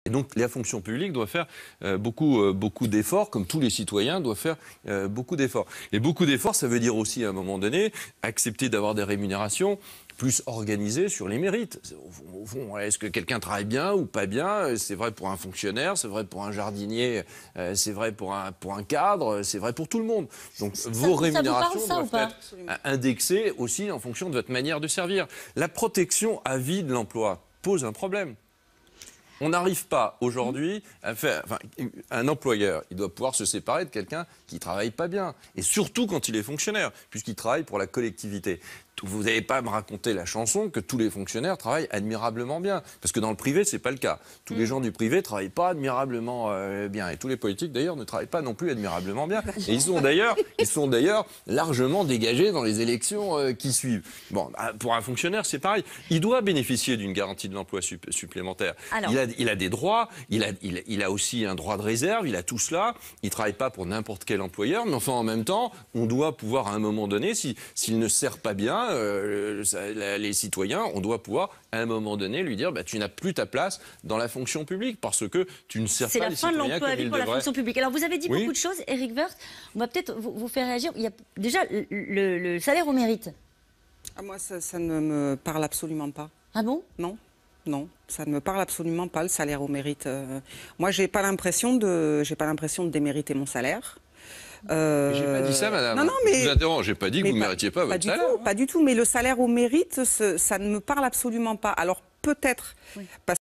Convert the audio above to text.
Et donc la fonction publique doit faire beaucoup d'efforts, comme tous les citoyens doivent faire beaucoup d'efforts. Et beaucoup d'efforts, ça veut dire aussi à un moment donné accepter d'avoir des rémunérations plus organisées sur les mérites. Au fond, est-ce que quelqu'un travaille bien ou pas bien? C'est vrai pour un fonctionnaire, c'est vrai pour un jardinier, c'est vrai pour un cadre, c'est vrai pour tout le monde. Donc vos rémunérations doivent être indexées aussi en fonction de votre manière de servir. La protection à vie de l'emploi pose un problème. On n'arrive pas aujourd'hui à faire... Enfin, un employeur, il doit pouvoir se séparer de quelqu'un qui ne travaille pas bien. Et surtout quand il est fonctionnaire, puisqu'il travaille pour la collectivité. Vous n'allez pas me raconter la chanson que tous les fonctionnaires travaillent admirablement bien. Parce que dans le privé, ce n'est pas le cas. Tous les gens du privé ne travaillent pas admirablement bien. Et tous les politiques, d'ailleurs, ne travaillent pas non plus admirablement bien. Et ils sont d'ailleurs largement dégagés dans les élections qui suivent. Bon, pour un fonctionnaire, c'est pareil. Il doit bénéficier d'une garantie de l'emploi supplémentaire. Alors, il a des droits, il a aussi un droit de réserve, il a tout cela. Il ne travaille pas pour n'importe quel employeur. Mais enfin, en même temps, on doit pouvoir, à un moment donné, s'il ne sert pas bien, les citoyens, on doit pouvoir, à un moment donné, lui dire tu n'as plus ta place dans la fonction publique parce que tu ne sers pas les citoyens comme il devrait. C'est la fin de l'emploi à vie pour la fonction publique. Alors, vous avez dit beaucoup de choses, Éric Woerth. On va peut-être vous faire réagir. Il y a déjà le salaire au mérite. Ah, moi, ça ne me parle absolument pas. Ah bon? Non. Non, ça ne me parle absolument pas, le salaire au mérite. Moi, j'ai pas l'impression de démériter mon salaire. J'ai pas dit ça, madame. Non, mais... Je vous interromps, j'ai pas dit que vous ne méritiez pas votre salaire. Pas du tout, mais le salaire au mérite, ça ne me parle absolument pas. Alors peut-être, parce